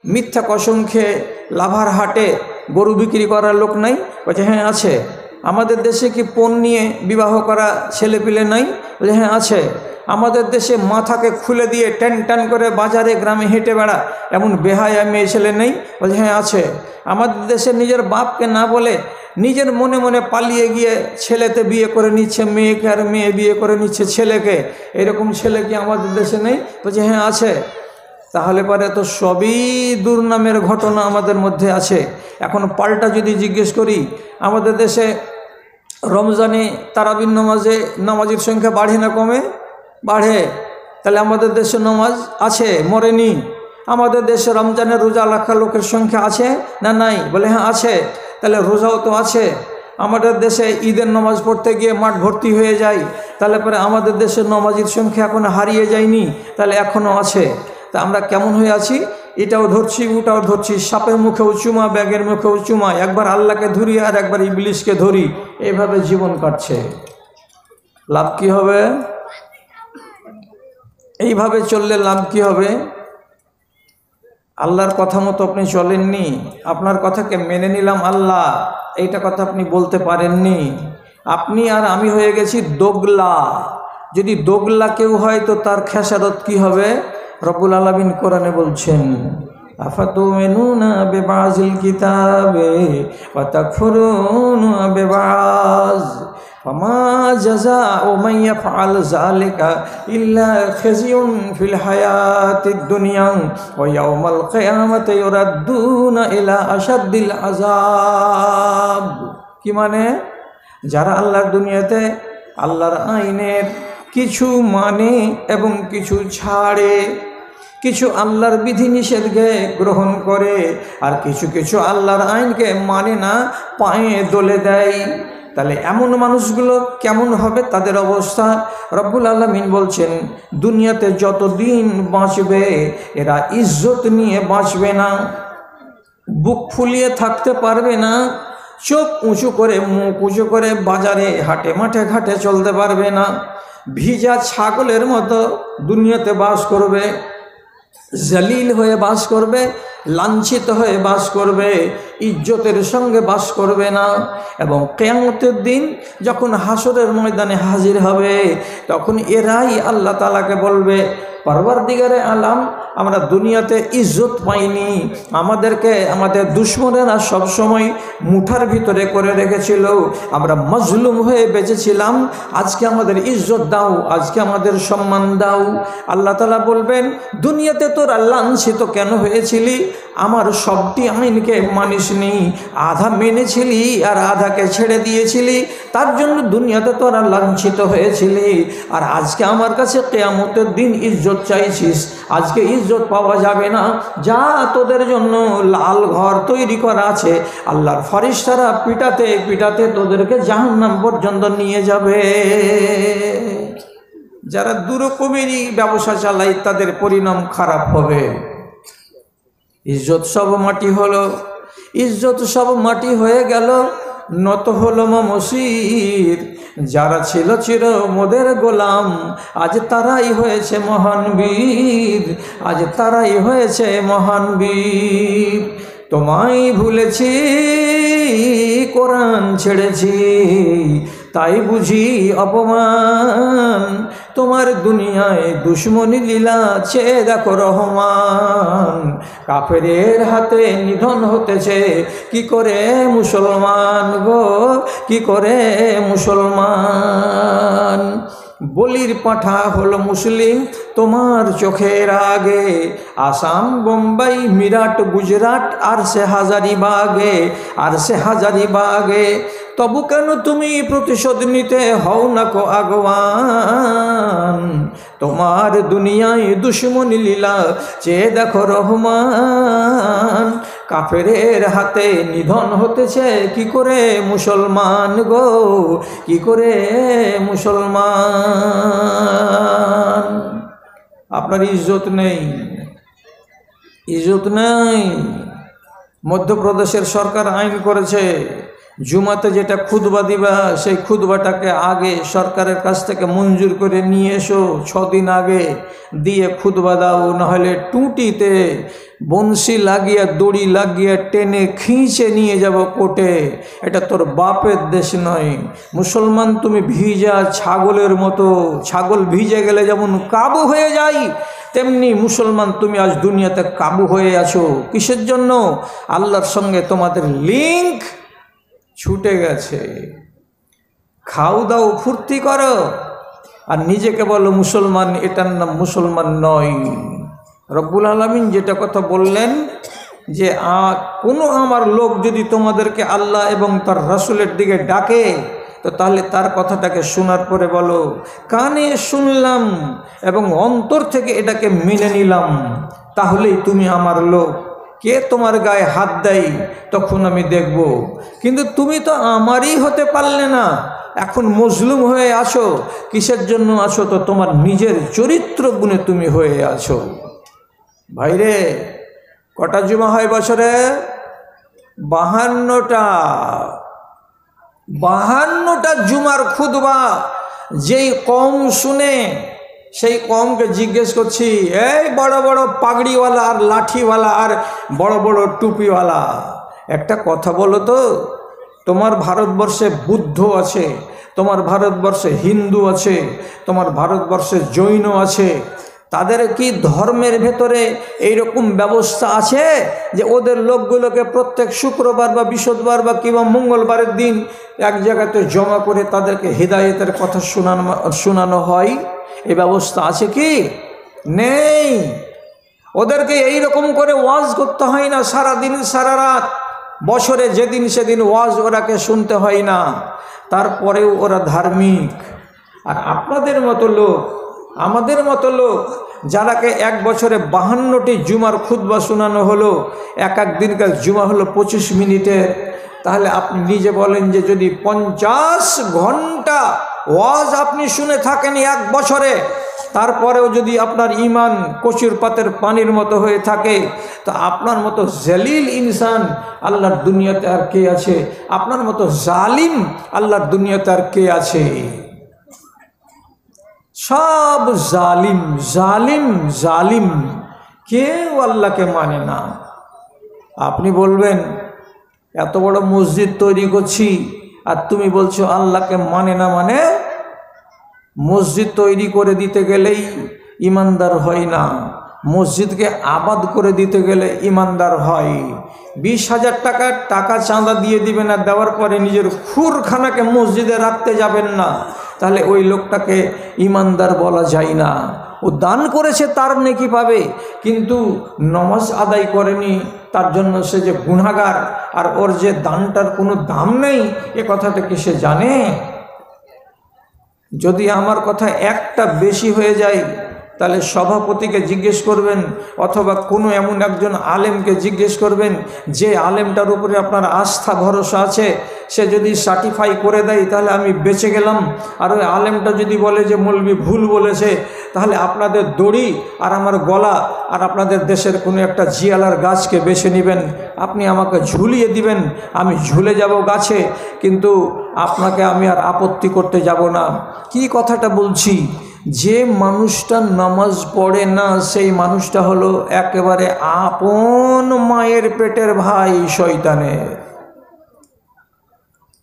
মিথ্যা কসম খেয়ে লাভার হাটে গরু বিক্রি করার লোক নাই? বলছে হ্যাঁ আছে। আমাদের দেশে কি পণ নিয়ে বিবাহ করা ছেলেপিলে নাই? বলছে হ্যাঁ আছে। আমাদের দেশে মাথাকে খুলে দিয়ে টান টান করে বাজারে গ্রামে হেঁটে বেড়া এমন বেহায়া মেয়ে ছেলে নেই? বলছে হ্যাঁ আছে। আমাদের দেশে নিজের বাপকে না বলে নিজের মনে মনে পালিয়ে গিয়ে ছেলেতে বিয়ে করে নিচ্ছে মেয়েকে, আর মেয়ে বিয়ে করে নিচ্ছে ছেলেকে। এরকম ছেলে কি আমাদের দেশে নেই? বলছে হ্যাঁ আছে। তাহলে পরে তো সবই দুর্নামের ঘটনা আমাদের মধ্যে আছে। এখন পাল্টা যদি জিজ্ঞেস করি, আমাদের দেশে রমজানে তারাবির নামাজের সংখ্যা বাড়ে না কমে? বাড়ে। তাহলে আমাদের দেশে নামাজ আছে, মরেনি। আমাদের দেশে রমজানের রোজা রাখা লোকের সংখ্যা আছে না নাই? বলে হ্যাঁ আছে। তাহলে রোজাও তো আছে। আমাদের দেশে ঈদের নামাজ পড়তে গিয়ে মাঠ ভর্তি হয়ে যায়। তাহলে পরে আমাদের দেশের নামাজের সংখ্যা এখনো হারিয়ে যায়নি, তাহলে এখনও আছে। তা আমরা কেমন হয়ে আছি? এটাও ধরছি ওটাও ধরছি, সাপের মুখেও চুমা ব্যাগের মুখেও চুমা, একবার আল্লাহকে ধরি আর একবার ইবলিশকে ধরি, এইভাবে জীবন কাটছে। লাভ কি হবে? এইভাবে চললে লাভ কি হবে? আল্লাহর কথা মতো আপনি চলেননি, আপনার কথাকে মেনে নিলাম আল্লাহ, এইটা কথা আপনি বলতে পারেননি। আপনি আর আমি হয়ে গেছি দোগলা। যদি দোগলা কেউ হয় তো তার খেসারত কি হবে? রব্বুল আলামিন কোরআনে বলছেন, আফাতুমিনুনা বিবাযিল কিতাবে ওয়া তাকফুরুনা বিবায ফামা জাযাউ মান ইয়াফআল যালিকা ইল্লা খিজিয়ুন ফিল হায়াতিদ দুনিয়া ওয়া ইয়াউমাল কিয়ামাতি ইউরাদ্দুনা ইলা আশাদ্দিল আযাব। কি মানে? যারা আল্লাহর দুনিয়াতে আল্লাহর আইনের কিছু মানে এবং কিছু ছাড়ে, কিছু আল্লাহর বিধিনিষেধকে গ্রহণ করে, আর কিছু কিছু আল্লাহর আইনকে মানে না, পায়ে দলে দেয়, তাহলে এমন মানুষগুলো কেমন হবে তাদের অবস্থা? রব্বুল আলামিন বলছেন, দুনিয়াতে যতদিন বাঁচবে এরা ইজ্জত নিয়ে বাঁচবে না, বুক ফুলিয়ে থাকতে পারবে না, চোখ উঁচু করে মুখ উঁচু করে বাজারে হাটে মাঠে ঘাটে চলতে পারবে না, ভিজা ছাগলের মতো দুনিয়াতে বাস করবে, জলিল হয়ে বাস করবে, লাঞ্ছিত হয়ে বাস করবে, ইজ্জতের সঙ্গে বাস করবে না। এবং কিয়ামতের দিন যখন হাসরের ময়দানে হাজির হবে, তখন এরাই আল্লাহ তাআলাকে বলবে, পরওয়ারদিগারে আলাম, আমরা দুনিয়াতে ইজ্জত পাইনি, আমাদেরকে আমাদের দুশমনেরা সবসময় মুঠার ভিতরে করে রেখেছিল, আমরা মজলুম হয়ে বেঁচেছিলাম, আজকে আমাদের ইজ্জত দাও, আজকে আমাদের সম্মান দাও। আল্লাহ তাআলা বলবেন, দুনিয়াতে তোরা লাঞ্ছিত কেন হয়েছিলি? আমার সবটি আইনকে মানিসনি, আধা মেনেছিলি আর আধাকে ছেড়ে দিয়েছিলি, তার জন্য দুনিয়াতে তোরা লাঞ্ছিত হয়েছিলি। আর আজকে আমার কাছে কিয়ামতের দিন ইজ্জত চাইছিস, আজকে ইজ্জত পাওয়া যাবে না। যা, তোদের জন্য লাল ঘর তৈরি করা আছে, আল্লাহর ফেরেশতারা পিটাতে পিটাতে তোদেরকে জাহান্নাম পর্যন্ত নিয়ে যাবে। যারা দুরকমেরই ব্যবসা চালায় তাদের পরিণাম খারাপ হবে। ইজ্জত সব মাটি হলো, ইজ্জত সব মাটি হয়ে গেল, নত হলো মমশির। যারা ছিল চির মোদের গোলাম, আজ তারাই হয়েছে মহান বীর, আজ তারাই হয়েছে মহান বীর। তোমায় ভুলেছি, কোরআন ছেড়েছি, তাই বুঝি অপমান। তোমার দুনিয়ায় দুশ্মনী লীলা চেয়ে দেখো রহমান। কাফেরের হাতে নিধন হতেছে কি করে মুসলমান গো, কি করে মুসলমান। বলির পাঠা হলো মুসলিম তোমার চোখের আগে, আসাম বোম্বাই মিরাট গুজরাট আর সে হাজারিবাগে, আর সে হাজারিবাগে। তবু কেন তুমি প্রতিশোধ নিতে হও না কো আগুয়ান। তোমার দুনিয়ায় দুশ্মনী লীলা চেয়ে দেখো রহমান। কাফেরের হাতে নিধন হতেছে কি করে মুসলমান গো, কি করে মুসলমান। আপনার ইজ্জত নেই, ইজ্জত নেই। মধ্যপ্রদেশের সরকার আইন করেছে, জুমাতে যেটা খুতবা দিবা সেই খুতবাটাকে আগে সরকারের কাছ থেকে মঞ্জুর করে নিয়ে এসো, 6 দিন আগে দিয়ে খুতবা দাও, নাহলে টুটিতে বংশী লাগিয়ে দড়ি লাগিয়ে টেনে খিঁচে নিয়ে যাব কোর্টে। এটা তোর বাপের দেশ নয়। মুসলমান তুমি ভিজা ছাগলের মতো, ছাগল ভিজে গেলে যেমন কাবু হয়ে যায়, তেমনি মুসলমান তুমি আজ দুনিয়াতে কাবু হয়ে আছো। কিসের জন্য? আল্লাহর সঙ্গে তোমাদের লিঙ্ক ছুটে গেছে। খাও দাও ফুর্তি করো আর নিজেকে বলো মুসলমান, এটার নাম মুসলমান নয়। রব্বুল আলামিন যেটা কথা বললেন যে কোনো আমার লোক যদি তোমাদেরকে আল্লাহ এবং তার রাসূলের দিকে ডাকে, তো তাহলে তার কথাটাকে শোনার পরে বলো কানে শুনলাম এবং অন্তর থেকে এটাকে মেনে নিলাম, তাহলেই তুমি আমার লোক। কে তোমার গায়ে হাত দেয় তখন আমি দেখব। কিন্তু তুমি তো আমারই হতে পারলে না, এখন মজলুম হয়ে আছো। কিসের জন্য আছো? তো তোমার নিজের চরিত্র গুণে তুমি হয়ে আছো। ভাইরে, কটা জুমা হয় বছরে? 52টা জুমার খুতবা। যেই কম শুনে সেই কমকে জিজ্ঞেস করছি, এই বড় বড় পাগড়িওয়ালা আর লাঠিওয়ালা আর বড় বড় টুপিওয়ালা, একটা কথা বলো তো, তোমার ভারতবর্ষে বুদ্ধ আছে, তোমার ভারতবর্ষে হিন্দু আছে, তোমার ভারতবর্ষে জৈন আছে, তাদের কি ধর্মের ভেতরে এইরকম ব্যবস্থা আছে যে ওদের লোকগুলোকে প্রত্যেক শুক্রবার বা বৃহস্পতিবার বা কিংবা মঙ্গলবারের দিন এক জায়গাতে জমা করে তাদেরকে হিদায়েতের কথা শোনানো হয়? এই ব্যবস্থা আছে কি? নেই। ওদেরকে এই রকম করে ওয়াজ করতে হয় না সারা দিন সারা রাত, বছরে যেদিন সেদিন ওয়াজ ওরাকে শুনতে হয় না, তারপরেও ওরা ধার্মিক। আর আপনাদের মতো লোক, আমাদের মতো লোক, যারাকে এক বছরে 52টি জুমার খুতবা শোনানো হলো, এক দিনকার জুমা হলো 25 মিনিটের, তাহলে আপনি নিজে বলেন যে যদি 50 ঘন্টা ওয়াজ আপনি শুনে থাকেন এক বছরে, তারপরেও যদি আপনার ঈমান কচুর পাতের পানির মতো হয়ে থাকে, তো আপনার মতো জলিল ইনসান আল্লাহর দুনিয়াতে আর কে আছে? আপনার মতো জালিম আল্লাহর দুনিয়াতে আর কে আছে? সব জালিম জালিম জালিম, কেউ আল্লাহকে মানে না। আপনি বলবেন এত বড় মসজিদ তৈরি করছি আর তুমি বলছো আল্লাহকে মানে না। মানে মসজিদ তৈরি করে দিতে গেলেই ইমানদার হয় না, মসজিদকে আবাদ করে দিতে গেলে ইমানদার হয়। 20,000 টাকা চাঁদা দিয়ে দিবেন, আর দেওয়ার পরে নিজের খুরখানাকে মসজিদে রাখতে যাবেন না, তাহলে ওই লোকটাকে ইমানদার বলা যায় না। ও দান করেছে তার নেকি পাবে, কিন্তু নামাজ আদায় করেনি তার জন্য সে যে গুনাহগার, আর ওর যে দানটার কোনো দাম নেই, এ কথাটা কি সে জানে? যদি আমার কথা একটা বেশি হয়ে যায়, তাহলে সভাপতিকে জিজ্ঞেস করবেন, অথবা কোনো এমন একজন আলেমকে জিজ্ঞেস করবেন যে আলেমটার উপরে আপনার আস্থা ভরসা আছে, সে যদি সার্টিফাই করে দেয় তাহলে আমি বেঁচে গেলাম। আর ওই আলেমটা যদি বলে যে মৌলবি ভুল বলেছে, তাহলে আপনাদের দড়ি আর আমার গলা আর আপনাদের দেশের কোনো একটা জিয়ালার গাছকে বেছে নেবেন, আপনি আমাকে ঝুলিয়ে দিবেন, আমি ঝুলে যাব গাছে, কিন্তু আপনাকে আমি আর আপত্তি করতে যাব না। কি কথাটা বলছি? যে মানুষটা নামাজ পড়ে না, সেই মানুষটা হলো একেবারে আপন মায়ের পেটের ভাই শয়তানের।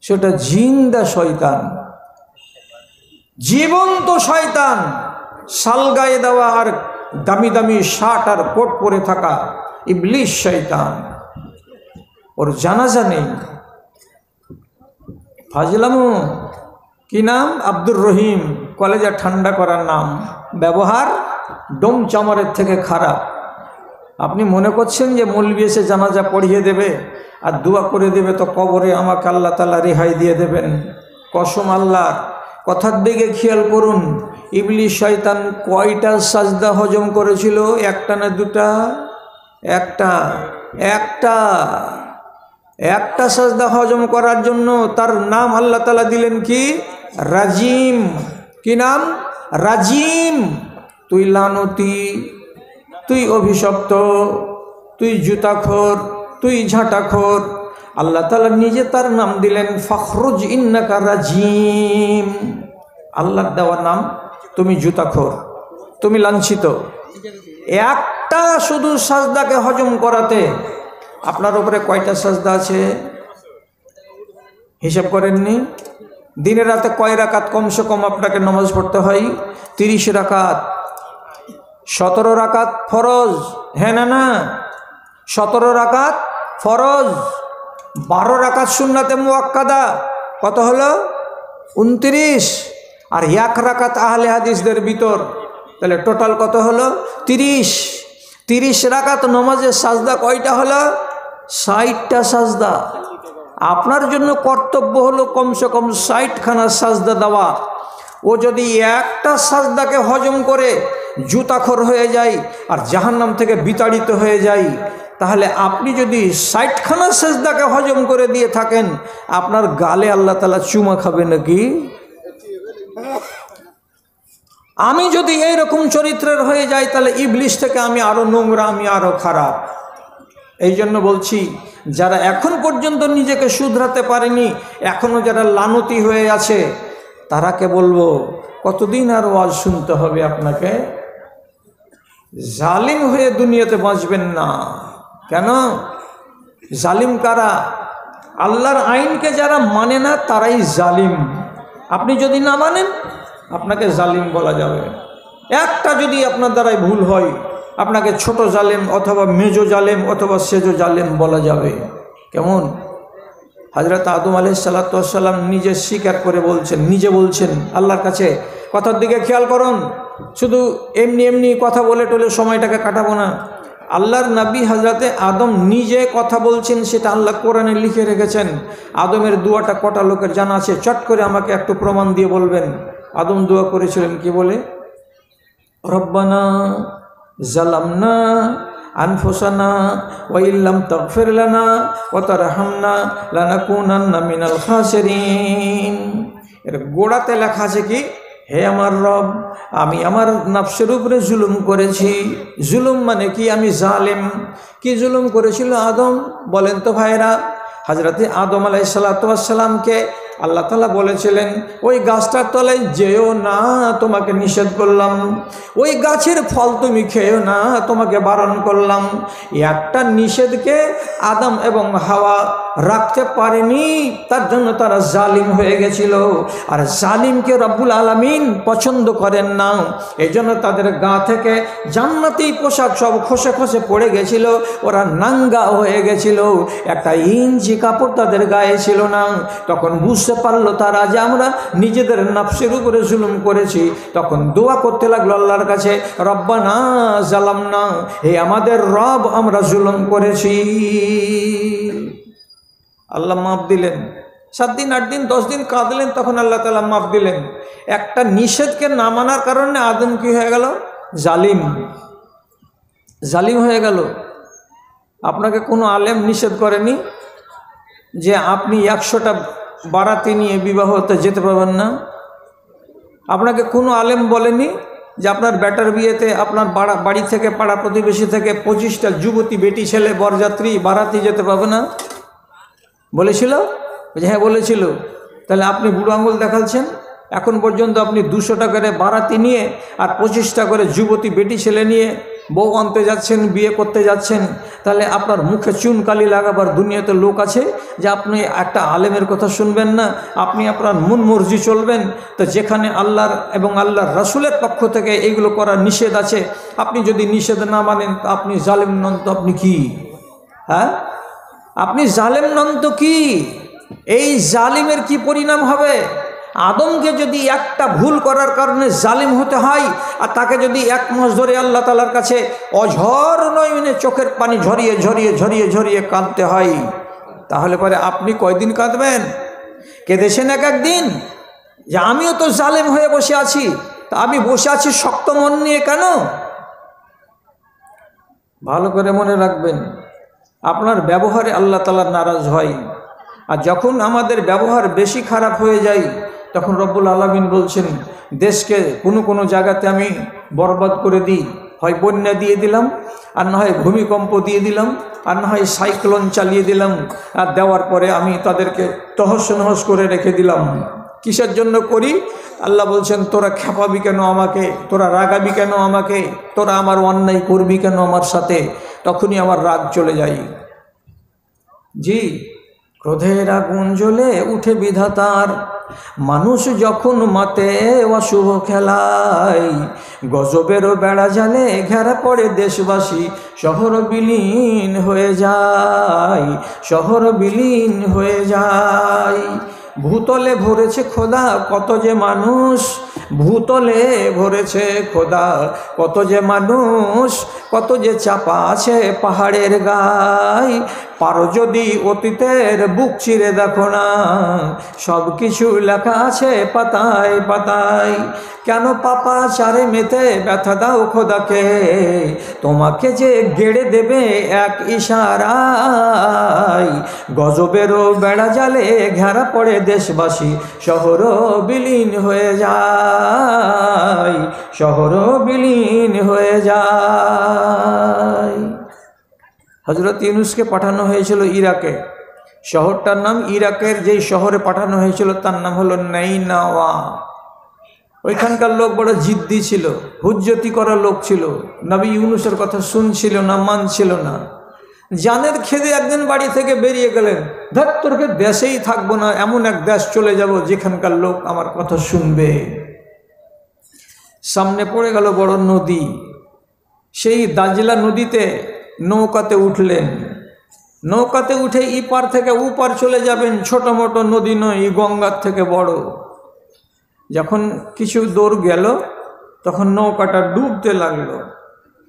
সেটা জিন্দা শয়তান, জীবন্ত শয়তান, সালগায়ে দেওয়া আর দামি দামি শার্ট আর কোট পরে থাকা ইবলিশ শয়তান। ওর জানাজা নেই। ফাজলামু কি নাম? আব্দুর রহিম, কলেজে ঠান্ডা করার নাম, ব্যবহার ডোম চামড়ের থেকে খারাপ। আপনি মনে করছেন যে মৌলবি এসে জানাজা পড়িয়ে দেবে আর দোয়া করে দেবে, তো কবরে আমাকে আল্লাহ তাআলা রেহাই দিয়ে দেবেন? কসম আল্লাহ, কথার দিকে খেয়াল করুন। ইবলিশ শয়তান কয়টা সাজদা হজম করেছিল? একটা না দুটা? একটা সাজদা হজম করার জন্য তার নাম আল্লাহ তাআলা দিলেন কি? রাজিম। কি নাম? রাজিম। তুই লানতি, তুই অভিশপ্ত, তুই জুতাখোর, তুই ঝাঁটাখোর। আল্লাহ তাআলা নিজে তার নাম দিলেন ফখরুজ ইন্নাকা রাজিম। আল্লাহর দেওয়া নাম, তুমি জুতাখোর, তুমি লাঞ্ছিত। একটা শুধু সাজদাকে হজম করাতে আপনার উপরে কয়টা সাজদা আছে হিসাব করেননি? দিনে রাতে কয় রাকাত কমসে কম আপনাকে নামাজ পড়তে হয়? 30 রাকাত। 17 রাকাত ফরজ, হ্যাঁ না? 17 রাকাত ফরজ, 12 রাকাত সুন্নাতে মুআক্কাদা, কত হলো? 29। আর 1 রাকাত আহলে হাদিসদের ভিতর, তাহলে টোটাল কত হলো? 30। 30 রাকাত নামাজের সাজদা কয়টা হলো? 60টা সাজদা। আপনার জন্য কর্তব্য হলো কমসে কম 60খানা সাজদা দেওয়া। ও যদি একটা সাজদাকে হজম করে জুতাখোর হয়ে যায় আর জাহান্নাম থেকে বিতাড়িত হয়ে যায়, তাহলে আপনি যদি 60খানা সাজদাকে হজম করে দিয়ে থাকেন, আপনার গালে আল্লাহ তাআলা চুমা খাবে নাকি? আমি যদি এইরকম চরিত্রের হয়ে যাই, তাহলে ইবলিস থেকে আমি আরো নোংরা, আমি আরো খারাপ। এই জন্য বলছি, যারা এখন পর্যন্ত নিজেকে শুধরাতে পারেনি, এখনো যারা লানতি হয়ে আছে, তারাকে বলবো কতদিন আর ওয়াজ শুনতে হবে আপনাকে? জালিম হয়ে দুনিয়াতে বাঁচবেন না। কেন? জালিম কারা? আল্লাহর আইনকে যারা মানে না তারাই জালিম। আপনি যদি না মানেন, আপনাকে জালিম বলা যাবে। একটা যদি আপনার দ্বারাই ভুল হয়, আপনাকে ছোট জালেম অথবা মেজো জালেম অথবা সেজো জালেম বলা যাবে। কেমন? হযরত আদম আলাইহিস সালাতু ওয়াস সালাম নিজে স্বীকার করে বলছেন, নিজে বলছেন আল্লাহর কাছে। কথার দিকে খেয়াল করুন, শুধু এমনি এমনি কথা বলে টলে সময়টাকে কাটাবো না। আল্লাহর নবী হযরতে আদম নিজে কথা বলছেন, সেটা আল্লাহ কোরআনে লিখে রেখেছেন। আদমের দোয়াটা কটা লোকের জানা আছে? চট করে আমাকে একটু প্রমাণ দিয়ে বলবেন। আদম দোয়া করেছিলেন কি বলে? রব্বানা জালামনা আনফুসানা ওয়া ইল্লাম তাগফির লানা ওয়া তারহামনা লানাকুনান্না মিনাল খাসিরিন। এর গোড়াতে লেখা আছে কি? হে আমার রব, আমি আমার নফসের উপরে জুলুম করেছি। জুলুম মানে কি? আমি জালেম। কি জুলুম করেছিল আদম? বলেন তো ভাইরা। হযরতে আদম আলাইহিস সালাতু ওয়াস সালামকে আল্লাহ তাআলা বলেছিলেন, ওই গাছটার তলায় যেও না, তোমাকে নিষেধ করলাম। ওই গাছের ফল তুমি খেয়েও না, তোমাকে বারণ করলাম। একটা নিষেধকে আদম এবং হাওয়া রাখতে পারেনি, তার জন্য তারা জালিম হয়ে গেছিল। আর জালিমকে রব্বুল আলামিন পছন্দ করেন না। এই জন্য তাদের গা থেকে জান্নাতি পোশাক সব খসে খসে পড়ে গেছিল, ওরা নাঙ্গা হয়ে গেছিল, একটা ইঞ্চি কাপড় তাদের গায়ে ছিল না। তখন বুঝতে পারলো তারা যে আমরা নিজেদের নফসের উপরে জুলুম করেছি। তখন দোয়া করতে লাগলো আল্লাহর কাছে, রব্বানা জালামনা, হে আমাদের রব, আমরা জুলুম করেছি। আল্লাহ মাফ দিলেন। 7 দিন 8 দিন 10 দিন কাঁদলেন, তখন আল্লাহ তাআলা মাফ দিলেন। একটা নিষেধকে না মানার কারণে আদম কি হয়ে গেল? জালিম। জালিম হয়ে গেল। আপনাকে কোনো আলেম নিষেধ করেনি যে আপনি 100টা বারাতি নিয়ে বিবাহতে যেতে পারবেন না? আপনাকে কোনো আলেম বলেনি যে আপনার বেটার বিয়েতে আপনার বাড়ি থেকে, পাড়া প্রতিবেশী থেকে 25টা যুবতী বেটি ছেলে বরযাত্রী বারাতি যেতে পারবে না? বলেছিল? হ্যাঁ বলেছিল। তাহলে আপনি বুড়ো আঙুল দেখাচ্ছেন। এখন পর্যন্ত আপনি 200টা করে বারাতি নিয়ে আর 25টা করে যুবতী বেটি ছেলে নিয়ে বউ আনতে যাচ্ছেন, বিয়ে করতে যাচ্ছেন। তাহলে আপনার মুখে চুনকালি লাগাবার দুনিয়াতে লোক আছে যে আপনি একটা আলেমের কথা শুনবেন না, আপনি আপনার মন মর্জি চলবেন। তো যেখানে আল্লাহর এবং আল্লাহর রাসূলের পক্ষ থেকে এগুলো করার নিষেধ আছে, আপনি যদি নিষেধ না মানেন, তো আপনি জালেম নন। তো আপনি কি? হ্যাঁ, আপনি জালেম নন তো কি? এই জালিমের কি পরিণাম হবে? আদমকে যদি একটা ভুল করার কারণে জালিম হতে হয়, আর তাকে যদি 1 মাস ধরে আল্লাহ তাআলার কাছে অঝর নয়নে চোখের পানি ঝরিয়ে ঝরিয়ে ঝরিয়ে ঝরিয়ে কাঁদতে হয়, তাহলে পরে আপনি কয়দিন কাঁদবেন? কেঁদেছেন এক একদিন যে আমিও তো জালিম হয়ে বসে আছি, তা আমি বসে আছি শক্ত মন নিয়ে কেন? ভালো করে মনে রাখবেন, আপনার ব্যবহারে আল্লাহ তাআলা নারাজ হয়। আর যখন আমাদের ব্যবহার বেশি খারাপ হয়ে যায়, তখন রব্বুল আলামিন বলছেন, দেশকে কোনো কোনো জায়গাতে আমি বরবাদ করে দিই, হয় বন্যা দিয়ে দিলাম, আর না হয় ভূমিকম্প দিয়ে দিলাম, আর না হয় সাইক্লোন চালিয়ে দিলাম, আর দেওয়ার পরে আমি তাদেরকে তহস নহস করে রেখে দিলাম। কিসের জন্য করি? আল্লাহ বলছেন তোরা খেপাবি কেন আমাকে, তোরা রাগাবি কেন আমাকে, তোরা আমার অন্যায় করবি কেন আমার সাথে? তখনই আমার রাগ চলে যায়। জি, ক্রোধের আগুন জ্বলে উঠে বিধাতার, মানুষ যখন মাতে অশুভ খেলায়, গজবেরও বেড়া জালে ঘেরা পড়ে দেশবাসী, শহর বিলীন হয়ে যায়, শহর বিলীন হয়ে যায়। ভূতলে ভরেছে খোদা কত যে মানুষ, ভূতলে ভরেছে খোদা কত যে মানুষ, কত যে চাপা আছে পাহাড়ের গায়। পারো যদি অতীতের বুক চিরে দেখো না, সব কিছু লেখা আছে পাতায় পাতায়। কেন পাপা চারে মেতে ব্যথা দাও খোদাকে, তোমাকে যে গেড়ে দেবে এক ইশারায়। গজবেরও বেড়া জালে ঘেরা পড়ে দেশবাসী, শহর বিলীন হয়ে যায়, শহর বিলীন হয়ে যায়। হযরত ইউনূসকে পাঠানো হয়েছিল ইরাকে, শহরটার নাম, ইরাকের যেই শহরে পাঠানো হয়েছিল তার নাম হলো নাইনাওয়া। ওইখানকার লোক বড় জিদ্দি ছিল, হুজ্জতি করা লোক ছিল, নবী ইউনূসের কথা শুনছিল না, মানছিল না। জানের খেদে একদিন বাড়ি থেকে বেরিয়ে গেলেন, ধর তোরকে দেশেই থাকবো না, এমন এক দেশ চলে যাব যেখানকার লোক আমার কথা শুনবে। সামনে পড়ে গেল বড় নদী, সেই দাজলা নদীতে নৌকাতে উঠলেন। নৌকাতে উঠে ই পার থেকে ও পার চলে যাবেন, ছোট মোটো নদী নয়, গঙ্গার থেকে বড়। যখন কিছু দূর গেল তখন নৌকাটা ডুবতে লাগলো।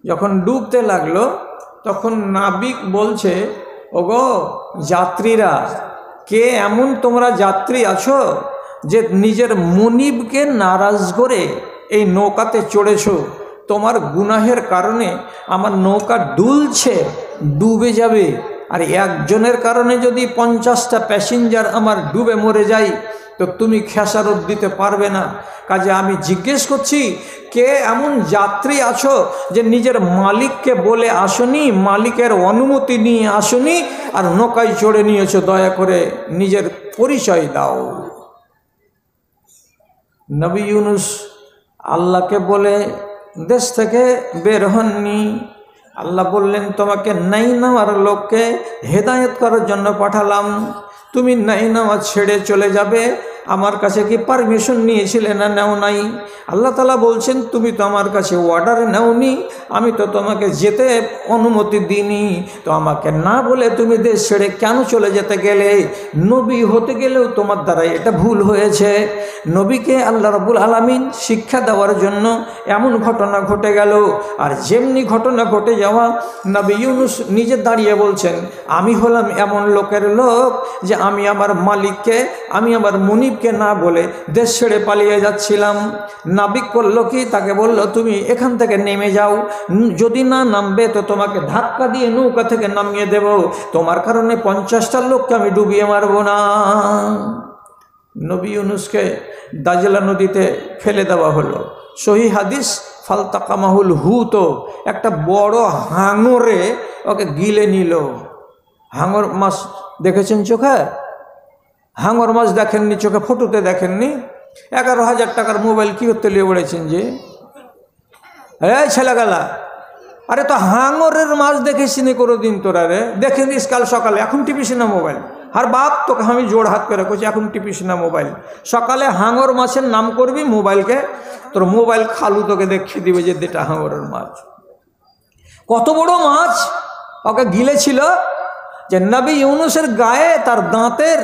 যখন ডুবতে লাগলো তখন নাবিক বলছে, ওগো যাত্রীরা, কে এমন তোমরা যাত্রী আছো যে নিজের মুনিবকে নারাজ করে এই নৌকাতে চড়েছো? তোমার গুনাহের কারণে আমার নৌকা দুলছে, ডুবে যাবে। আর একজনের কারণে যদি 50টা প্যাসেঞ্জার আমার ডুবে মরে যায় তো তুমি খেসারত দিতে পারবে না। কাজে আমি জিজ্ঞেস করছি, কে এমন যাত্রী আছো যে নিজের মালিককে বলে আসনি, মালিকের অনুমতি নিয়ে আসনি, আর নৌকায় চড়ে নিয়েছো? দয়া করে নিজের পরিচয় দাও। নবী ইউনূস আল্লাহকে বলে দেশ থেকে বের হননি। আল্লাহ বললেন, তোমাকে নাইনাওয়ার লোককে হেদায়েত করার জন্য পাঠালাম, তুমি নাইনাওয়া ছেড়ে চলে যাবে। আমার কাছে কি পারমিশন নিয়েছিলে না নেও নাই? আল্লাহ তাআলা বলছেন, তুমি তো আমার কাছে অর্ডার নেওনি, আমি তো তোমাকে যেতে অনুমতি দিইনি, তো আমাকে না বলে তুমি দেশ ছেড়ে কেন চলে যেতে গেলে? নবী হতে গেলেও তোমার দ্বারা এটা ভুল হয়েছে। নবীকে আল্লাহ রাব্বুল আলামিন শিক্ষা দেওয়ার জন্য এমন ঘটনা ঘটে গেল। আর যেমনি ঘটনা ঘটে যাওয়া, নবী ইউনূস নিজে দাঁড়িয়ে বলছেন, আমি হলাম এমন লোকের লোক যে আমি আমার মালিককে, আমি আমার মুনিবকে না বলে দেশ ছেড়ে পালিয়ে যাচ্ছিলাম। নাবিক করলো কি, তাকে বলল, তুমি এখান থেকে নেমে যাও, যদি না নামবে তো তোমাকে ধাক্কা দিয়ে নৌকা থেকে নামিয়ে দেব, তোমার কারণে 50টা লোককে আমি ডুবিয়ে মারব না। নবী ইউনূসকে দাজলা নদীতে ফেলে দেওয়া হলো। সহিহ হাদিস, ফালতাকামাহুল হুত, একটা বড় হাঙরে ওকে গিলে নিল। হাঙর মাছ দেখেছেন চোখে? হাঙর মাছ দেখেননি চোখে? ফটোতে দেখেননি? 11,000 টাকার মোবাইল কি করতে লিয়ে পড়েছেন যে? এই ছেলেগালা, আরে তো হাঙরের মাছ দেখেছিনি কোনোদিন তোরা? রে দেখে নিস কাল সকালে, এখন টিপিস না মোবাইল। আর বাপ তোকে আমি জোড় হাত করে করছি, এখন টিপিস না মোবাইল। সকালে হাঙর মাছের নাম করবি মোবাইলকে, তোর মোবাইল খালু তোকে দেখিয়ে দিবে যে এটা হাঙরের মাছ। কত বড় মাছ ওকে গিলেছিল যে নবী ইউনূসের গায়ে তার দাঁতের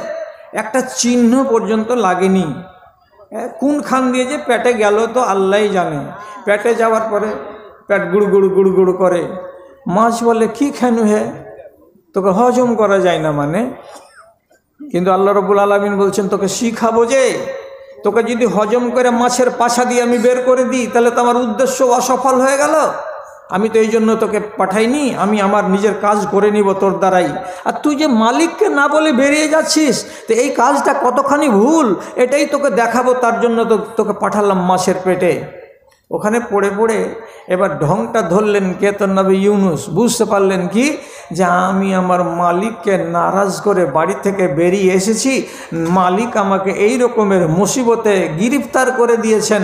একটা চিহ্ন পর্যন্ত লাগেনি। কোন খান দিয়ে যে পেটে গেল তো আল্লাহই জানে। পেটে যাওয়ার পরে পেট গুড় গুড় গুড় গুড় করে। মাছ বলে, কি খানু হে, তোকে হজম করা যায় না মানে? কিন্তু আল্লাহ রাব্বুল আলামিন বলছেন, তোকে শিখাবো যে, তোকে যদি হজম করে মাছের পাছা দিয়ে আমি বের করে দিই তাহলে তো আমার উদ্দেশ্য অসফল হয়ে গেল। আমি তো এই জন্য তোকে পাঠাইনি, আমি আমার নিজের কাজ করে নিব তোর দ্বারাই। আর তুই যে মালিককে না বলে বেরিয়ে যাচ্ছিস, তো এই কাজটা কতখানি ভুল এটাই তোকে দেখাবো, তার জন্য তো তোকে পাঠালাম মাছের পেটে। ওখানে পড়ে পড়ে এবার ঢংটা ধরলেন কে? তো নবী ইউনুস। বুঝতে পারলেন কি যে আমি আমার মালিককে নারাজ করে বাড়ি থেকে বেরিয়ে এসেছি, মালিক আমাকে এই রকমের মুসিবতে গ্রেফতার করে দিয়েছেন।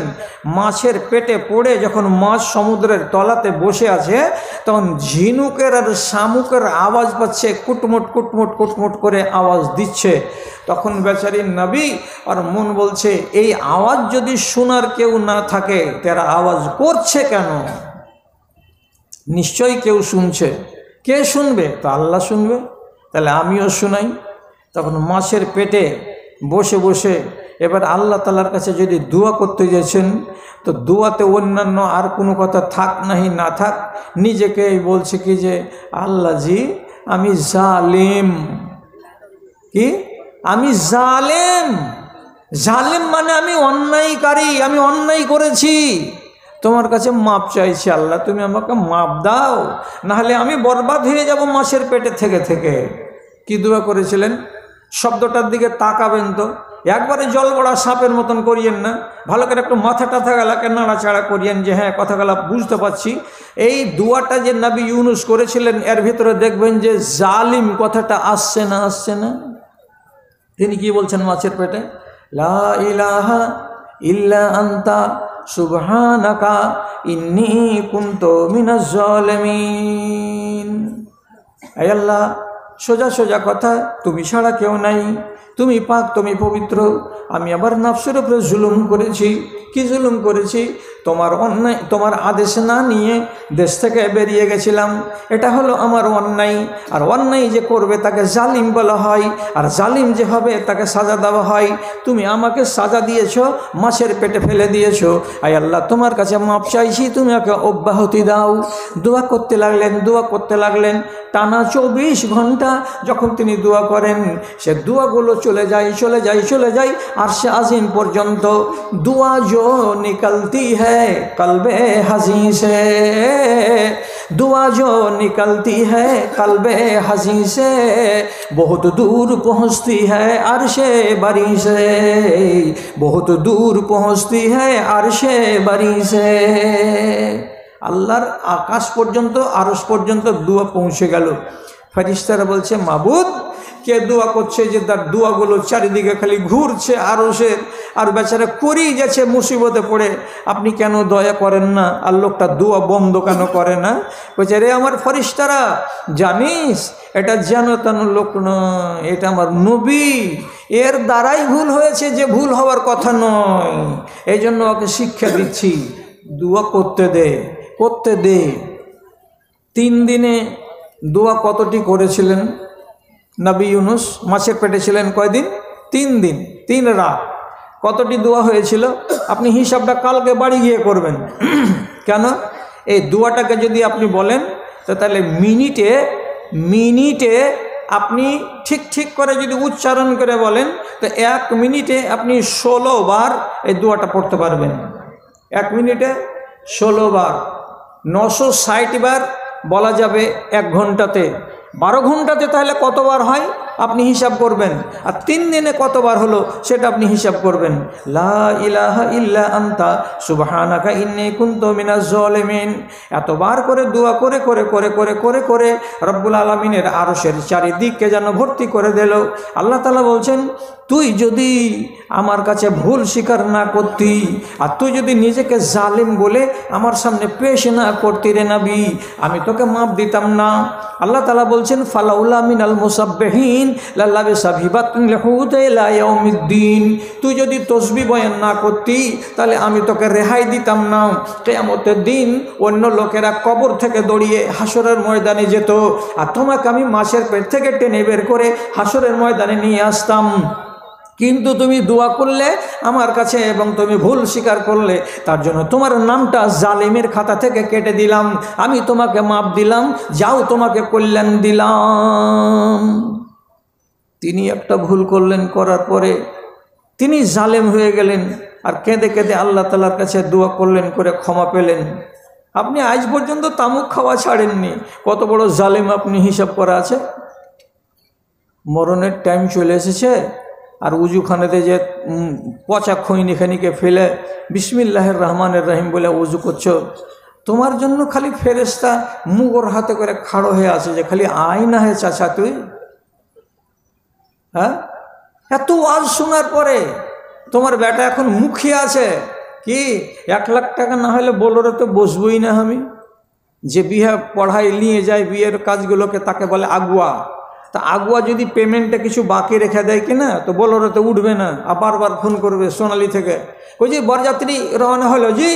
মাছের পেটে পড়ে যখন মাছ সমুদ্রের তলাতে বসে আছে, তখন ঝিনুকের আর শামুকের আওয়াজ পাচ্ছে, কুটমুট কুটমুট কুটমুট করে আওয়াজ দিচ্ছে। তখন বেচারি নবী আর মন বলছে, এই আওয়াজ যদি শোনার কেউ না থাকে, তারা আওয়াজ করছে কেন? নিশ্চয়ই কেউ শুনছে। কে শুনবে? তো আল্লাহ শুনবে। তাহলে আমিও শোনাই। তখন মাছের পেটে বসে বসে এবার আল্লাহ তাআলার কাছে যদি দোয়া করতে গেছেন, তো দোয়াতে অন্যান্য আর কোনো কথা থাক নাহি না থাক, নিজেকেই বলছে কি যে আল্লাহ জি আমি জালিম। কি? আমি জালেম। জালেম মানে আমি অন্যায়কারী, আমি অন্যায় করেছি, তোমার কাছে মাপ চাইছি আল্লাহ, তুমি আমাকে মাপ দাও, নাহলে আমি বরবাদ হয়ে যাব মাছের পেটে থেকে থেকে। কি দোয়া করেছিলেন? শব্দটার দিকে তাকাবেন তো, একবারে জল বড়া সাপের মতন করিয়েন না, ভালো করে একটু মাথা টাথা গেলাকে নাড়াচাড়া করিয়েন যে হ্যাঁ কথাগুলা বুঝতে পারছি। এই দোয়াটা যে নবী ইউনুস করেছিলেন, এর ভিতরে দেখবেন যে জালিম কথাটা আসছে না, আসছে না। তিনি কি বলছেন মাছের পেটে? লা ইলাহা ইল্লা আনতা সুবহানাকা ইন্নী কুনতু মিনাজ জালিমিন। হে আল্লাহ, সোজা সোজা কথা, তুমি ছাড়া কেউ নাই, তুমি পাক, তুমি পবিত্র। আমি আবার নফসের উপরে জুলুম করেছি। কি জুলুম করেছি? তোমার অন্যায়, তোমার আদেশ না নিয়ে দেশ থেকে বেরিয়ে গেছিলাম, এটা হলো আমার অন্যায়। আর অন্যায় যে করবে তাকে জালিম বলা হয়, আর জালিম যে হবে তাকে সাজা দেওয়া হয়। তুমি আমাকে সাজা দিয়েছো, মাছের পেটে ফেলে দিয়েছো। আয় আল্লাহ, তোমার কাছে মাপ চাইছি, তুমি আমাকে অব্যাহতি দাও। দোয়া করতে লাগলেন, দোয়া করতে লাগলেন। টানা 24 ঘন্টা যখন তিনি দোয়া করেন, সে দোয়াগুলো চলে যায় চলে যায় চলে যায় আরশে আজিম পর্যন্ত। दुआ जो निकलती है कल्बे हज़ीं से, दुआ जो निकलती है कल्बे हज़ीं से, बहुत दूर पहुँचती है अर्शे बरी से, बहुत दूर पहुँचती है अर्शे बरी से। আল্লাহর আকাশ পর্যন্ত, আরশ পর্যন্ত দোয়া পৌঁছে গেল। ফেরেশতারা বলছে মাবুদ, কে দোয়া করছে যে তার দোয়াগুলো চারিদিকে খালি ঘুরছে আরশের, আর বেচারা করেই যাচ্ছে মুসিবতে পড়ে, আপনি কেন দয়া করেন না? আর লোকটা দোয়া বন্ধ কেন করে না? বলছে রে আমার ফেরেশতারা, জানিস এটা যেন তেন লোক নয়, এটা আমার নবী, এর দ্বারাই ভুল হয়েছে যে ভুল হওয়ার কথা নয়, এই জন্য ওকে শিক্ষা দিচ্ছি, দোয়া করতে দে, করতে দে। 3 দিনে দোয়া কতটি করেছিলেন নবী ইউনুস? মাছের পেটে ছিলেন কয়দিন? 3 দিন 3 রাত। কতটি দোয়া হয়েছিল? আপনি হিসাবটা কালকে বাড়ি গিয়ে করবেন। কেন? এই দোয়াটাকে যদি আপনি বলেন, তো তাহলে মিনিটে মিনিটে আপনি ঠিক ঠিক করে যদি উচ্চারণ করে বলেন, তো 1 মিনিটে আপনি 16 বার এই দোয়াটা পড়তে পারবেন। 1 মিনিটে 16 বার, 960 বার বলা যাবে 1 ঘন্টাতে। 12 ঘন্টাতে তাহলে কতবার হয় আপনি হিসাব করবেন, আর 3 দিনে কতবার হলো সেটা আপনি হিসাব করবেন। লা ইলাহা ইল্লা আনতা সুবহানাকা ইন্নী কুনতু মিনাজ জালিমিন। এতবার করে দোয়া করে করে করে করে করে করে রব্বুল আলামিনের আরশের চারিদিককে যেন ভর্তি করে দিল। আল্লাহ তাআলা বলছেন, তুই যদি আমার কাছে ভুল স্বীকার না করতি, আর তুই যদি নিজেকে জালিম বলে আমার সামনে পেশ না করতি রে নবী, আমি তোকে মাপ দিতাম না। আল্লাহ তাআলা বলছেন, ফালাউলা মিনাল মুসাব্বিহিন লাল্লাবিসা ফি বাতনিল হুত ইলা ইয়াউমিদ্দিন। তুই যদি তসবিহ বয়ান না করতি, তাহলে আমি তোকে রেহাই দিতাম না। কিয়ামতের দিন অন্য লোকেরা কবর থেকে দৌড়িয়ে হাসরের ময়দানে যেত, আর তোমাকে আমি মাছের পেট থেকে টেনে বের করে হাসরের ময়দানে নিয়ে আসতাম। কিন্তু তুমি দোয়া করলে আমার কাছে এবং তুমি ভুল স্বীকার করলে, তার জন্য তোমার নামটা জালিমের খাতা থেকে কেটে দিলাম। আমি তোমাকে মাপ দিলাম, যাও তোমাকে কল্যাণ দিলাম। তিনি একটা ভুল করলেন, করার পরে তিনি জালেম হয়ে গেলেন, আর কেঁদে কেঁদে আল্লাহ তাআলার কাছে দোয়া করলেন, করে ক্ষমা পেলেন। আপনি আজ পর্যন্ত তামুক খাওয়া ছাড়েননি, কত বড় জালেম আপনি হিসাব করা আছে। মরণের টাইম চলে এসেছে, আর উজুখানেতে যে পচা খৈনিখানিকে ফেলে বিসমিল্লাহির রহমানির রহিম বলে উজু করছো, তোমার জন্য খালি ফেরেশতা মুগর হাতে করে খাড়ো হয়ে আছে যে খালি আয় না হে চাচা তুই। হ্যাঁ, এত ওয়াজ শোনার পরে তোমার বেটা এখন মুখিয়ে আছে কি 1 লাখ টাকা না হলে বোলোরে তো বসবই না আমি। যে বিয়ে পড়াই নিয়ে যায় বিয়ের কাজগুলোকে তাকে বলে আগুয়া। তা আগুয়া যদি পেমেন্টে কিছু বাকি রেখে দেয় কিনা তো বোলোরে তো উঠবে না, বারবার ফোন করবে সোনালি থেকে, ওই যে বরযাত্রী রওনা হলো জি,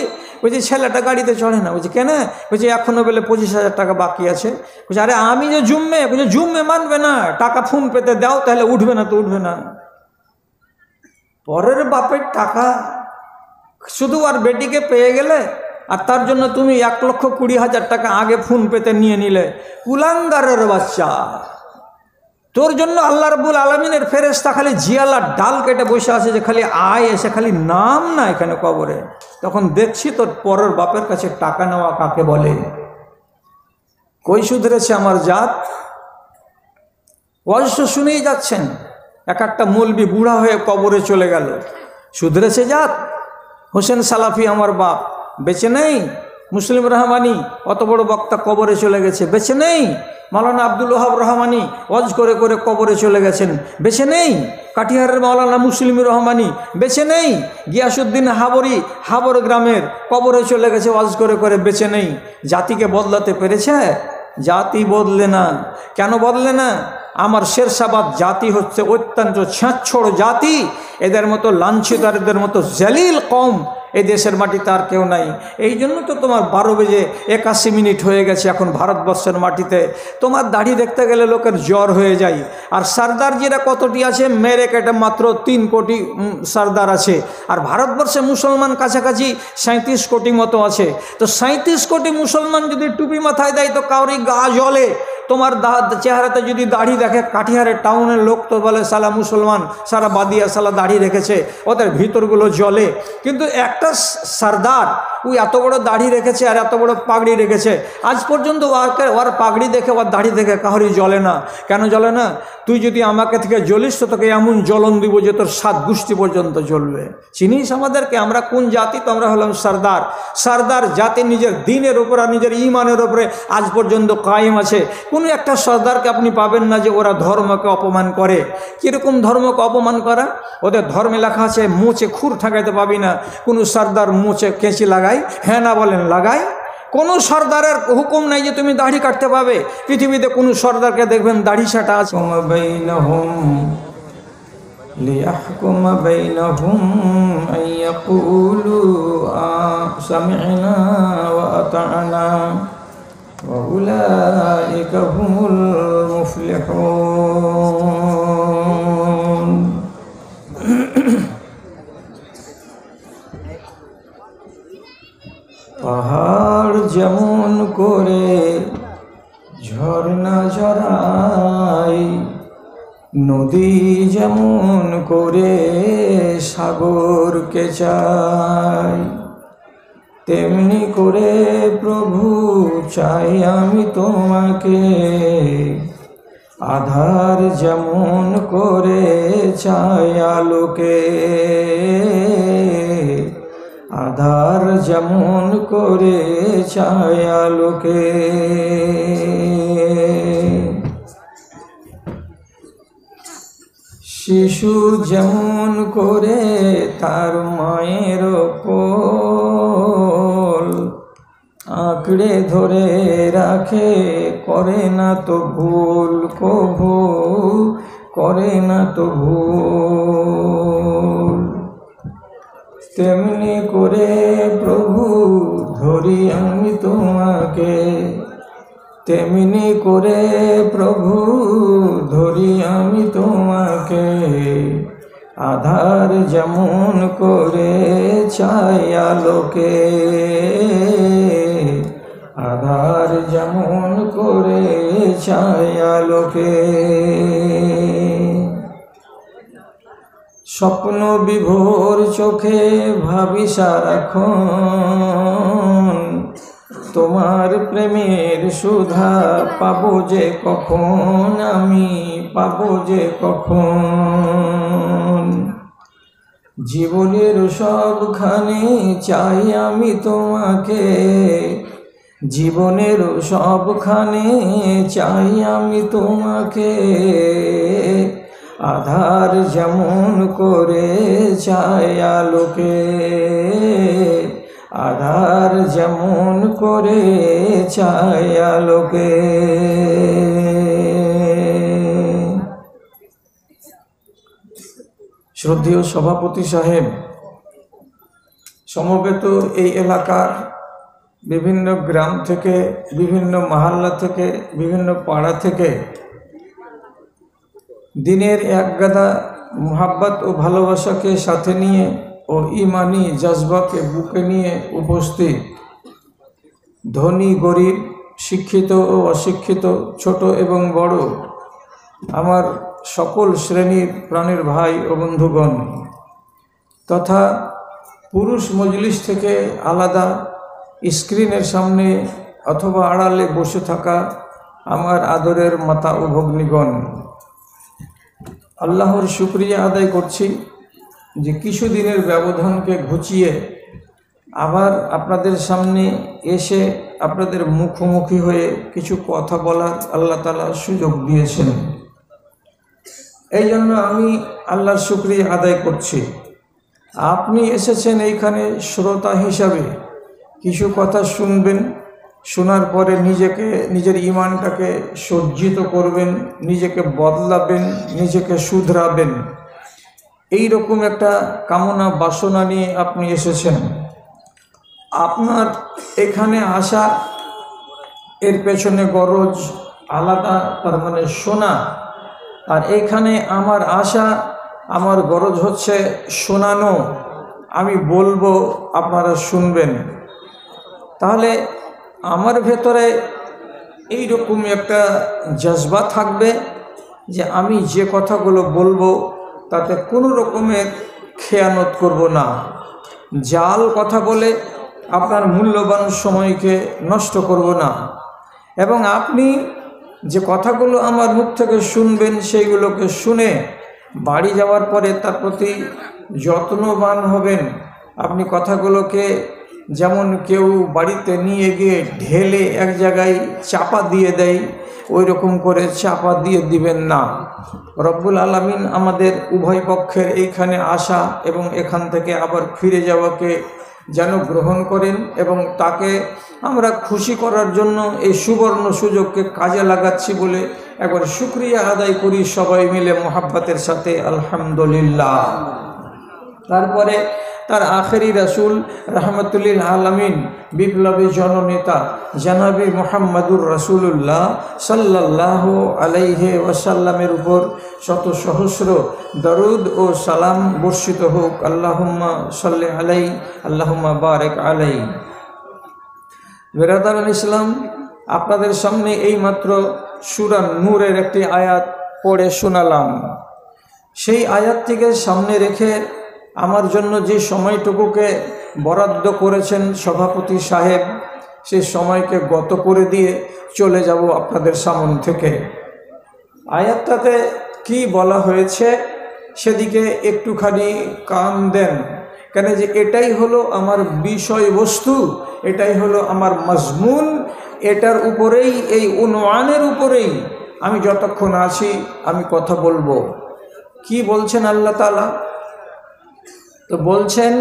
ওই যে ছেলেটা গাড়িতে চড়ে না, বলছে কেন, বলছে এখনও বলে 25,000 টাকা বাকি আছে। বলছে আরে আমি যে জুম্মে, বলছে জুম্মে মানবে না, টাকা ফোন পেতে দাও তাহলে উঠবে না, তো উঠবে না। পরের বাপের টাকা শুধু আর বেটিকে পেয়ে গেলে আর তার জন্য তুমি 1,20,000 টাকা আগে ফোন পেতে নিয়ে নিলে, কুলাঙ্গারের বাচ্চা। তোর জন্য আল্লাহ রাব্বুল আলামিনের ফেরেশতা খালি জিয়ালার ডাল কেটে বসে আছে যে খালি আয়, এসে খালি নাম না এখানে কবরে। তখন দেখছি তোর পরের বাপের কাছে টাকা নেওয়া কাকে বলে। কই শুধরেছে আমার জাত? ওয়াজ শুনেই যাচ্ছেন, এক একটা মৌলবি বুড়া হয়ে কবরে চলে গেল, শুধরেছে জাত? হোসেন সালাফি আমার বাপ বেঁচে নেই, মুসলিম রহমানি অত বড় বক্তা কবরে চলে গেছে, বেঁচে নেই। মাওলানা আব্দুল ওয়াহাব রহমানি ওয়াজ করে করে কবরে চলে গেছেন, বেঁচে নেই। কাটিহারের মাওলানা মুসলিম রহমানি বেঁচে নেই। গিয়াসউদ্দিন হাবরি হাবর গ্রামের কবরে চলে গেছে, ওয়াজ করে করে বেঁচে নেই। জাতিকে বদলাতে পেরেছে? জাতি বদলে না। কেন বদলে না? আমার শেরশাবাদ জাতি হচ্ছে অত্যন্ত ছ্যাঁচ্ছড় জাতি। এদের মতো লাঞ্ছিত আর এদের মতো জলিল কম এই দেশের মাটিতে আর কেউ নাই। এই জন্য তো তোমার 12:81 হয়ে গেছে এখন ভারতবর্ষের মাটিতে। তোমার দাড়ি দেখতে গেলে লোকের জ্বর হয়ে যায়। আর সর্দারজিরা কতটি আছে? মেরে কেটে মাত্র 3 কোটি সর্দার আছে। আর ভারতবর্ষে মুসলমান কাছাকাছি 37 কোটি মতো আছে। তো 37 কোটি মুসলমান যদি টুপি মাথায় দেয় তো কাউরি গা জ্বলে। তোমার চেহারাতে যদি দাড়ি দেখে, কাটিহারের টাউনের লোক তো বলে সালা মুসলমান, সারা বাদিয়া সালা দাড়ি রেখেছে, ওদের ভিতরগুলো জ্বলে। কিন্তু একটা সর্দার ওই এত বড় দাড়ি রেখেছে আর এত বড় পাগড়ি রেখেছে, আজ পর্যন্ত ওর পাগড়ি দেখে ওর দাড়ি দেখে কাহরি জ্বলে না। কেন জ্বলে না? তুই যদি আমাকে থেকে জ্বলিস তো তোকে এমন জ্বলন দিব যে তোর 7 গোষ্ঠী পর্যন্ত জ্বলবে। চিনিস আমাদেরকে? আমরা কোন জাতি? তো আমরা হলাম সর্দার। সর্দার জাতি নিজের দিনের উপর আর নিজের ইমানের উপরে আজ পর্যন্ত কায়েম আছে। কোনো একটা সর্দারকে আপনি পাবেন না যে ওরা ধর্মকে অপমান করে। কীরকম ধর্মকে অপমান করা? ওদের ধর্মে লেখা আছে মোচে খুর ঠেকাইতে পাবি না। কোনো সর্দার মোচে কেঁচি লাগাই? হ্যাঁ না বলেন? লাগাই। কোনো সর্দারের হুকুম নাই যে তুমি দাড়ি কাটতে পাবে। পৃথিবীতে কোনো সর্দারকে দেখবেন দাড়ি ছাটা আছে? লিয়াহকুম বাইনাহুম আইয়াকুলু সামি'না ওয়া আতা'না وأولئك هم المفلحون। পাহাড় যেমন করে ঝর্ণা ঝরায়, নদী যেমন করে সাগরকে চায়, তেমনি করে প্রভু চাই আমি তোমাকে। আধার যেমন করে চাই আলোকে, আধার যেমন করে চাই আলোকে। শিশু যেমন করে তার মায়ের কোল আঁকড়ে ধরে রাখে, করে না তো ভুল কভু, করে না তো ভুল, তেমনি করে প্রভু ধরি আমি তোমাকে, তেমনি করে প্রভু ধরি আমি তোমাকে। আধার যেমন করে চাই আলোকে, আধার যেমন করে চাই আলোকে। স্বপ্ন বিভোর চোখে ভাবি সারাক্ষণ, তোমার প্রেমের সুধা পাবো যে কখন, আমি পাবো যে কখন। জীবনের সবখানে চাই আমি তোমাকে, জীবনের সবখানে চাই আমি তোমাকে, আধার যেমন করে চাই আলোকে, আধার যেমন করে চাই আলোকে। শ্রদ্ধেয় সভাপতি সাহেব, সমবেত এই এলাকার বিভিন্ন গ্রাম থেকে, বিভিন্ন মহল্লা থেকে, বিভিন্ন পাড়া থেকে দিনের এক গাদা মোহাব্বত ও ভালোবাসাকে সাথে নিয়ে ও ইমানি জজবাকে বুকে নিয়ে উপস্থিত ধনী গরিব, শিক্ষিত ও অশিক্ষিত, ছোট এবং বড়, আমার সকল শ্রেণীর প্রাণের ভাই ও বন্ধুগণ, তথা পুরুষ মজলিস থেকে আলাদা স্ক্রিনের সামনে অথবা আড়ালে বসে থাকা আমার আদরের মাতা ও ভগ্নীগণ, আল্লাহর শুকরিয়া আদায় করছি যে কিছুদিনের ব্যবধানকে ঘুচিয়ে আবার আপনাদের সামনে এসে আপনাদের মুখোমুখি হয়ে কিছু কথা বলার আল্লাহ তাআলা সুযোগ দিয়েছেন। এই জন্য আমি আল্লাহর শুকরিয়া আদায় করছি। আপনি এসেছেন এইখানে শ্রোতা হিসাবে, কিছু কথা শুনবেন, শোনার পরে নিজের ইমানটাকে সজ্জিত করবেন, নিজেকে বদলাবেন, নিজেকে শুধরাবেন, এই রকম একটা কামনা বাসনা নিয়ে আপনি এসেছেন। আপনার এখানে আসা এর পেছনে গরজ আলাদা, তার মানে শোনা। আর এইখানে আমার আশা, আমার গরজ হচ্ছে শোনানো। আমি বলবো, আপনারা শুনবেন। তাহলে আমার ভেতরে এই রকম একটা জজবা থাকবে যে আমি যে কথাগুলো বলবো তাতে কোনো রকমের খেয়ানত করব না, জাল কথা বলে আপনার মূল্যবান সময়কে নষ্ট করব না, এবং আপনি যে কথাগুলো আমার মুখ থেকে শুনবেন সেইগুলোকে শুনে বাড়ি যাওয়ার পরে তার প্রতি যত্নবান হবেন। আপনি কথাগুলোকে যেমন কেউ বাড়িতে নিয়ে গিয়ে ঢেলে এক জায়গায় চাপা দিয়ে দেয়, ওই রকম করে চাপা দিয়ে দিবেন না। রব্বুল আলামিন আমাদের উভয় পক্ষের এইখানে আসা এবং এখান থেকে আবার ফিরে যাওয়াকে যেন গ্রহণ করেন, এবং তাকে আমরা খুশি করার জন্য এই সুবর্ণ সুযোগকে কাজে লাগাচ্ছি বলে একবার শুকরিয়া আদায় করি সবাই মিলে মোহাব্বতের সাথে আলহামদুলিল্লাহ। তারপরে তার আখেরি রাসূল রাহমাতুল্লিল আলামিন, বিপ্লবী জননেতা জানাবি মুহাম্মাদুর রাসূলুল্লাহ সাল্লাল্লাহু আলাইহি ওয়াসাল্লামের উপর শত সহস্র দরুদ ও সালাম বর্ষিত হোক। আল্লাহুম্মা সাল্লি আলাইহি, আল্লাহুম্মা বারিক আলাইহি। বিরাদারান ইসলাম, আপনাদের সামনে এইমাত্র সূরা নূরের একটি আয়াত পড়ে শোনালাম। সেই আয়াতটিকে সামনে রেখে আমার জন্য যে সময়টুকুকে বরাদ্দ করেছেন সভাপতি সাহেব, সেই সময়কে গত করে দিয়ে চলে যাব আপনাদের সামনে থেকে। আয়াতটাতে কি বলা হয়েছে সেদিকে একটুখানি কান দেন, কেন যে এটাই হলো আমার বিষয়বস্তু, এটাই হলো আমার মজমুন, এটার উপরেই, এই উনওয়ানের উপরেই আমি যতক্ষণ আছি আমি কথা বলবো। কি বলছেন আল্লাহ তাআলা? তো বলছেন,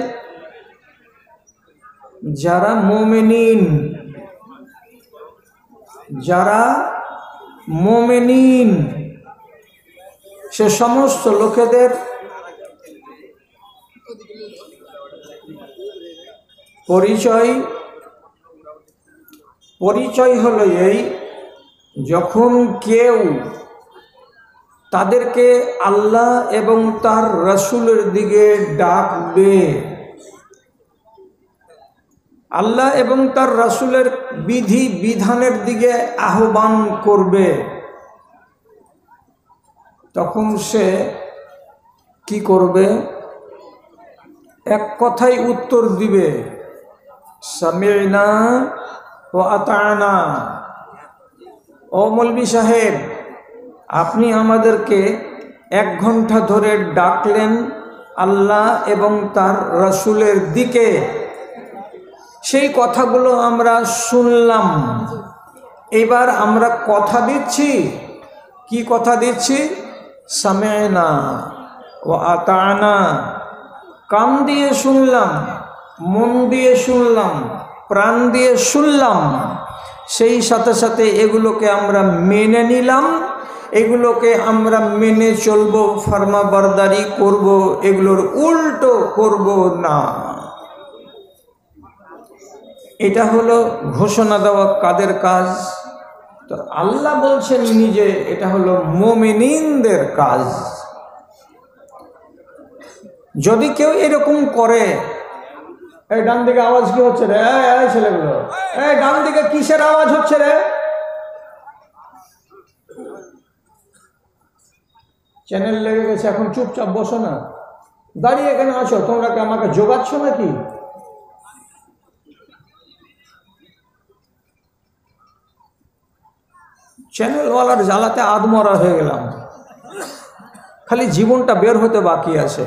যারা মুমিনিন, যারা মুমিনিন সে সমস্ত লোকেদের পরিচয় হলো এই, যখন কেউ তাদেরকে আল্লাহ এবং তার রাসূলের দিকে ডাকবে, আল্লাহ এবং তার রাসূলের বিধি বিধানের দিকে আহ্বান করবে, তখন সে কি করবে? এক কথাই উত্তর দিবে, সামি'না ওয়া আতা'না। ও মৌলভী সাহেব, আপনি আমাদেরকে 1 ঘন্টা ধরে ডাকলেন, আল্লাহ এবং তার রাসূলের দিকে। সেই কথাগুলো আমরা শুনলাম। এবার আমরা কথা দিচ্ছি। কি কথা দিচ্ছি? সামি'না ওয়া আতা'না। কান দিয়ে শুনলাম, মন দিয়ে শুনলাম, প্রাণ দিয়ে শুনলাম, সেই সাথে সাথে এগুলোকে আমরা মেনে নিলাম, এগুলোকে আমরা মেনে চলবো, ফরমাবরদারি করব, এগুলোর উল্টো করব না। এটা হলো ঘোষণা দেওয়া কাদের কাজ? তো আল্লাহ বলছেন নিজে, এটা হলো মুমিনদের কাজ। যদি কেউ এরকম করে, এই ডান দিকে আওয়াজ কি হচ্ছে রে? এই ছেলেগুলো, এই ডান দিকে কিসের আওয়াজ হচ্ছে রে? চ্যানেল লেগে গেছে, এখন চুপচাপ বসো না, দাঁড়িয়ে কেন আছো? তোমরা কি আমাকে জোগাচ্ছ নাকি? চ্যানেলওয়ালার জ্বালাতে আদমরা হয়ে গেলাম, খালি জীবনটা বের হতে বাকি আছে।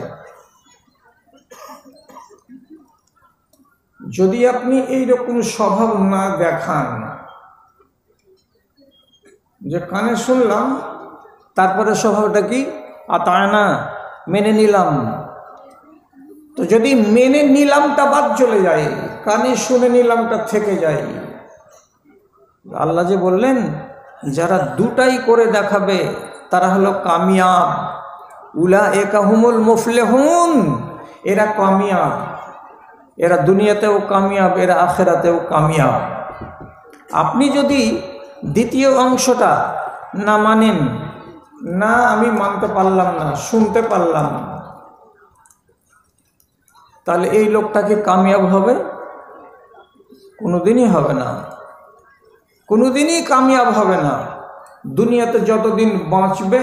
যদি আপনি এইরকম স্বভাব না দেখান যে কানে শুনলাম, তারপরে স্বভাবটা কি? আতা'না, মেনে নিলাম। তো যদি মেনে নিলামটা বাদ চলে যায়, কানে শুনে নিলামটা থেকে যায়, আল্লাহ যে বললেন যারা দুটাই করে দেখাবে তারা হলো কামিয়াব। উলাইকা হুমুল মুফলিহুন, এরা কামিয়াব, এরা দুনিয়াতেও কামিয়াব, এরা আখিরাতেও কামিয়াব। আপনি যদি দ্বিতীয় অংশটা না মানেন, না আমি মানতে পারলাম না, শুনতে পারলাম না, তাহলে এই লোকটা কি কামিয়াব হবে? কোনোদিনই হবে না, কোনোদিনই কামিয়াব হবে না। দুনিয়াতে যতদিন বাঁচবে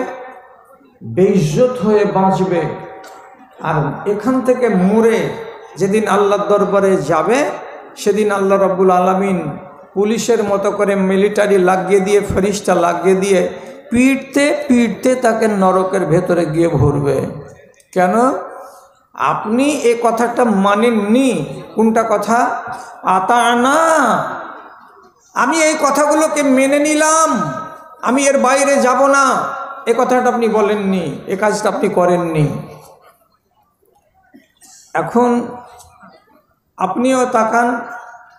বেইজ্জত হয়ে বাঁচবে, আর এখান থেকে মরে যেদিন আল্লাহর দরবারে যাবে, সেদিন আল্লাহ রাব্বুল আলামিন পুলিশের মতো করে মিলিটারি লাগিয়ে দিয়ে, ফেরেশতা লাগিয়ে দিয়ে পিটতে পিটতে তাকে নরকের ভেতরে গিয়ে ভরবে। কেন? আপনি এই কথাটা মানেননি। কোনটা কথা? আতা'না, আমি এই কথাগুলোকে মেনে নিলাম, আমি এর বাইরে যাব না, এ কথাটা আপনি বলেননি, এ কাজটা আপনি করেননি। এখন আপনিও তাকান,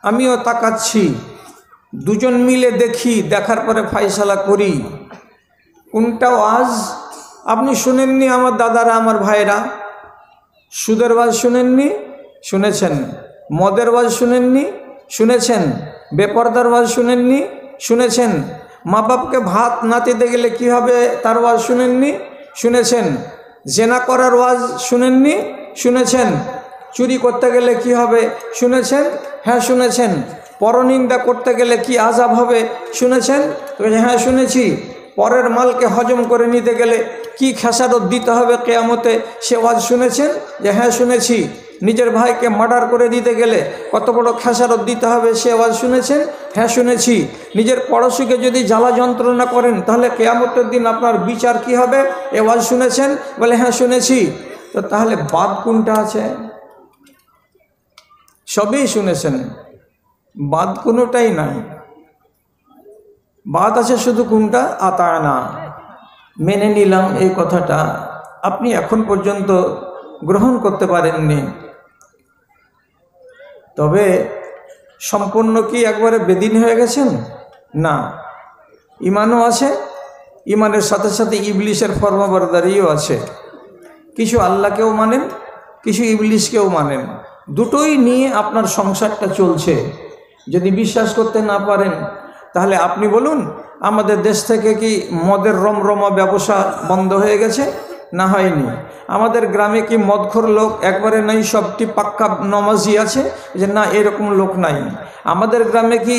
আমিও তাকাচ্ছি, দুজন মিলে দেখি, দেখার পরে ফয়সালা করি কোনটা ওয়াজ। আপনি শুনেননি আমার দাদারা, আমার ভাইরা? সুদের ওয়াজ শুনেননি? শুনেছেন। মদের ওয়াজ শুনেননি? শুনেছেন। বেপরদার ওয়াজ শুনেননি? শুনেছেন। মা বাপকে ভাত না দিতে গেলে কী হবে তার ওয়াজ শুনেননি? শুনেছেন। জেনা করার ওয়াজ শুনেননি? শুনেছেন। চুরি করতে গেলে কি হবে শুনেছেন? হ্যাঁ শুনেছেন। পরনিন্দা করতে গেলে কি আযাব হবে শুনেছেন? হ্যাঁ শুনেছি। পরের মালকে হজম করে নিতে গেলে কি খেসারত দিতে হবে কিয়ামতে, সে ওয়াজ শুনেছেন? যে হ্যাঁ শুনেছি। নিজের ভাইকে মার্ডার করে দিতে গেলে কত বড় খেসারত দিতে হবে, সে ওয়াজ শুনেছেন? হ্যাঁ শুনেছি। নিজের পড়োশিকে যদি জ্বালা যন্ত্রণা করেন তাহলে কিয়ামতের দিন আপনার বিচার কি হবে, এ ওয়াজ শুনেছেন? বলে হ্যাঁ শুনেছি। তো তাহলে বাদ কোনটা আছে? সবই শুনেছেন, বাদ কোনোটাই নাই। বাদ আছে শুধু কোনটা? আতা'না, মেনে নিলাম। এই কথাটা আপনি এখন পর্যন্ত গ্রহণ করতে পারেননি। তবে সম্পূর্ণ কি একবারে বেদিন হয়ে গেছেন? না, ইমানও আছে, ইমানের সাথে সাথে ইবলিশের ফরমাবরদারিও আছে। কিছু আল্লাহকেও মানেন, কিছু ইবলিশকেও মানেন, দুটোই নিয়ে আপনার সংসারটা চলছে। যদি বিশ্বাস করতে না পারেন তাহলে আপনি বলুন, আমাদের দেশ থেকে কি মদের রমরমা ব্যবসা বন্ধ হয়ে গেছে? না হয়নি। আমাদের গ্রামে কি মদখোর লোক একবারে নাই, সবটি পাক্কা নমাজি আছে? যে না, এরকম লোক নাই। আমাদের গ্রামে কি